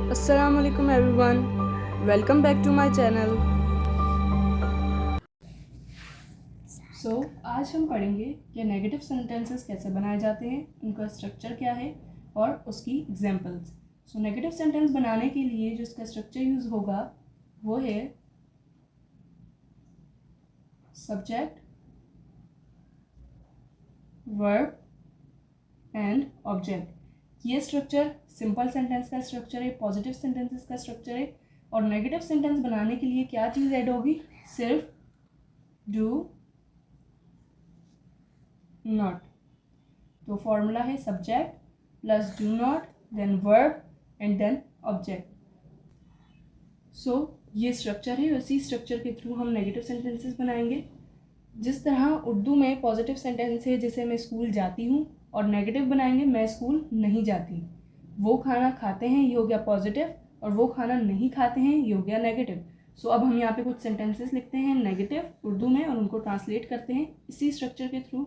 Assalamualaikum everyone. Welcome back to my channel. आज हम पढ़ेंगे कि नेगेटिव सेंटेंसेस कैसे बनाए जाते हैं, उनका स्ट्रक्चर क्या है और उसकी एग्जांपल्स। नेगेटिव सेंटेंस बनाने के लिए जो इसका स्ट्रक्चर यूज़ होगा वो है सब्जेक्ट, वर्ब एंड ऑब्जेक्ट। ये स्ट्रक्चर सिंपल सेंटेंस का स्ट्रक्चर है, पॉजिटिव सेंटेंसेस का स्ट्रक्चर है। और नेगेटिव सेंटेंस बनाने के लिए क्या चीज़ ऐड होगी? सिर्फ डू नॉट। तो फॉर्मूला है subject plus do not then verb and then object. ये स्ट्रक्चर है, उसी स्ट्रक्चर के थ्रू हम नेगेटिव सेंटेंसेस बनाएंगे। जिस तरह उर्दू में पॉजिटिव सेंटेंस है जैसे मैं स्कूल जाती हूँ, और नेगेटिव बनाएंगे मैं स्कूल नहीं जाती। वो खाना खाते हैं ये हो गया पॉजिटिव, और वो खाना नहीं खाते हैं ये हो गया नेगेटिव। अब हम यहाँ पे कुछ सेंटेंसेस लिखते हैं नेगेटिव उर्दू में और उनको ट्रांसलेट करते हैं इसी स्ट्रक्चर के थ्रू।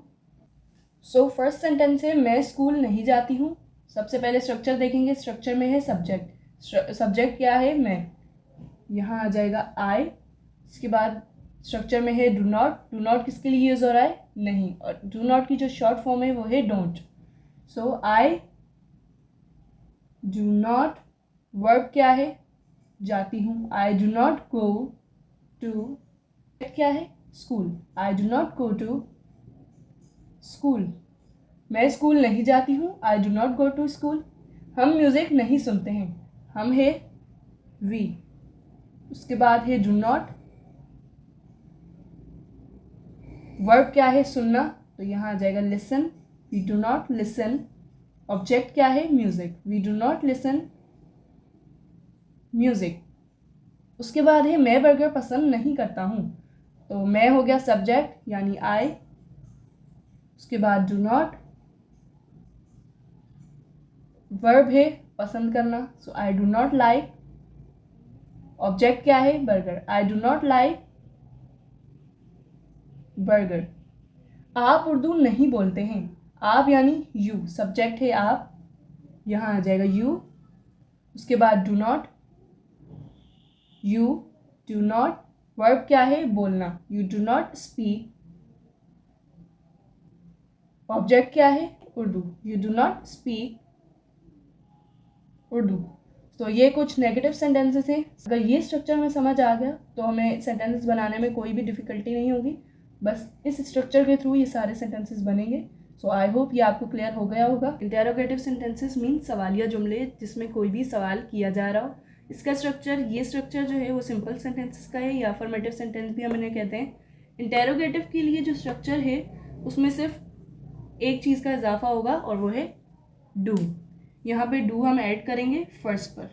फर्स्ट सेंटेंस है मैं स्कूल नहीं जाती हूँ। सबसे पहले स्ट्रक्चर देखेंगे, स्ट्रक्चर में है सब्जेक्ट। सब्जेक्ट क्या है? मैं। यहाँ आ जाएगा आई। इसके बाद स्ट्रक्चर में है डू नॉट। डू नॉट किसके लिए यूज़ हो रहा है? नहीं। और डू नॉट की जो शॉर्ट फॉर्म है वो है don't. I do not. Verb क्या है? जाती हूँ। I do not go to. क्या है? School. I do not go to school. मैं स्कूल नहीं जाती हूँ। I do not go to school. हम म्यूज़िक नहीं सुनते हैं। हम है वी। उसके बाद है डू नॉट। वर्ब क्या है? सुनना, तो यहाँ आ जाएगा listen. We do not listen. Object क्या है? Music. We do not listen music. उसके बाद है मैं बर्गर पसंद नहीं करता हूँ। तो मैं हो गया सब्जेक्ट यानी आई। उसके बाद डू नॉट। वर्ब है पसंद करना, so I do not like. Object क्या है? Burger. I do not like burger. आप उर्दू नहीं बोलते हैं। आप यानी यू। सब्जेक्ट है आप, यहाँ आ जाएगा यू। उसके बाद do not. You do not. Verb क्या है? बोलना। You do not speak. Object क्या है? Urdu. You do not speak Urdu. ये कुछ नेगेटिव सेंटेंसेस हैं। अगर ये स्ट्रक्चर हमें समझ आ गया तो हमें सेंटेंसेस बनाने में कोई भी डिफ़िकल्टी नहीं होगी। बस इस स्ट्रक्चर के थ्रू ये सारे सेंटेंसेस बनेंगे। आई होप ये आपको क्लियर हो गया होगा। इंटेरोगेटिव सेंटेंसेस मीन सवालिया जुमले जिसमें कोई भी सवाल किया जा रहा हो। इसका स्ट्रक्चर, ये स्ट्रक्चर जो है वो सिंपल सेंटेंसेस का है या अफर्मेटिव सेंटेंस भी हम इन्हें कहते हैं। इंटेरोगेटिव के लिए जो स्ट्रक्चर है उसमें सिर्फ एक चीज़ का इजाफा होगा और वो है डू। यहाँ पे डू हम ऐड करेंगे फर्स्ट पर,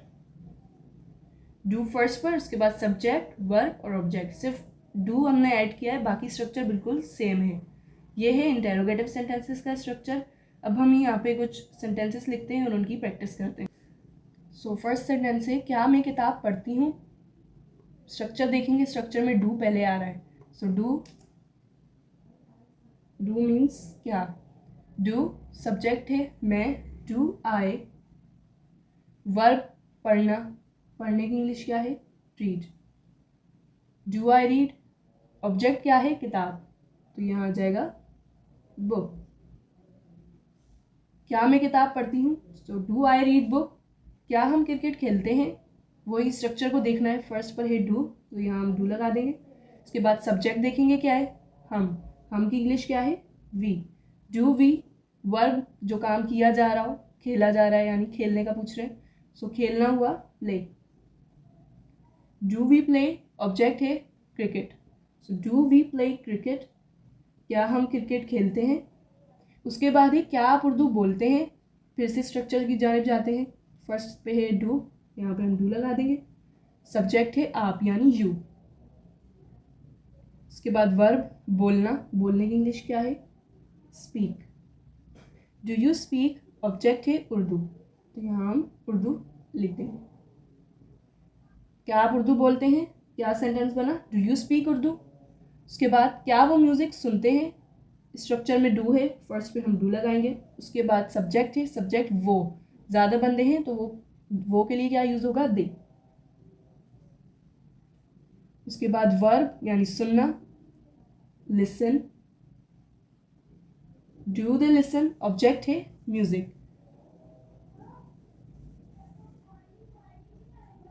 डू फर्स्ट पर। उसके बाद सब्जेक्ट, वर्ब और ऑब्जेक्ट। सिर्फ डू हमने ऐड किया है, बाकी स्ट्रक्चर बिल्कुल सेम है। ये है इंटेरोगेटिव सेंटेंसेस का स्ट्रक्चर। अब हम यहाँ पे कुछ सेंटेंसेस लिखते हैं और उनकी प्रैक्टिस करते हैं। फर्स्ट सेंटेंस है क्या मैं किताब पढ़ती हूँ। स्ट्रक्चर देखेंगे, स्ट्रक्चर में डू पहले आ रहा है। डू मीन्स क्या? डू सब्जेक्ट है मैं। Do I. वर्ब पढ़ना, पढ़ने की इंग्लिश क्या है? Read. Do I read. Object क्या है? किताब, तो यहाँ आ जाएगा बुक। क्या मैं किताब पढ़ती हूँ? Do I read book. क्या हम क्रिकेट खेलते हैं? वही स्ट्रक्चर को देखना है। फर्स्ट पर है डू, तो यहाँ हम डू लगा देंगे। उसके बाद सब्जेक्ट देखेंगे क्या है? हम की इंग्लिश क्या है? वी। Do we. वर्ब जो काम किया जा रहा हो, खेला जा रहा है यानी खेलने का पूछ रहे हैं, खेलना हुआ play. Do we play. Object है cricket, do we play cricket. क्या हम क्रिकेट खेलते हैं? उसके बाद ही क्या आप उर्दू बोलते हैं? फिर से स्ट्रक्चर की जानिब जाते हैं। फर्स्ट पे है डू, यहाँ पे हम डू लगा देंगे। सब्जेक्ट है आप यानी यू। उसके बाद वर्ब बोलना, बोलने की इंग्लिश क्या है? Speak. Do you speak. Object है उर्दू, तो यहाँ हम उर्दू लिख देंगे। क्या आप उर्दू बोलते हैं? क्या सेंटेंस बना? Do you speak Urdu. उसके बाद क्या वो म्यूज़िक सुनते हैं? स्ट्रक्चर में डू है, फर्स्ट पे हम डू लगाएंगे। उसके बाद सब्जेक्ट है, सब्जेक्ट वो, ज़्यादा बंदे हैं तो वो वो के लिए क्या यूज़ होगा, दे। उसके बाद वर्ब यानी सुनना, listen, do they listen, object है म्यूजिक,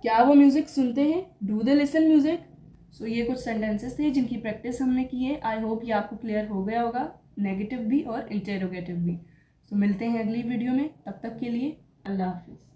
क्या वो म्यूजिक सुनते हैं, डू दे लिसन म्यूजिक। सो ये कुछ सेंटेंसेस थे जिनकी प्रैक्टिस हमने की है। आई होप ये आपको क्लियर हो गया होगा, नेगेटिव भी और इंटेरोगेटिव भी। सो मिलते हैं अगली वीडियो में, तब तक के लिए अल्लाह हाफिज़।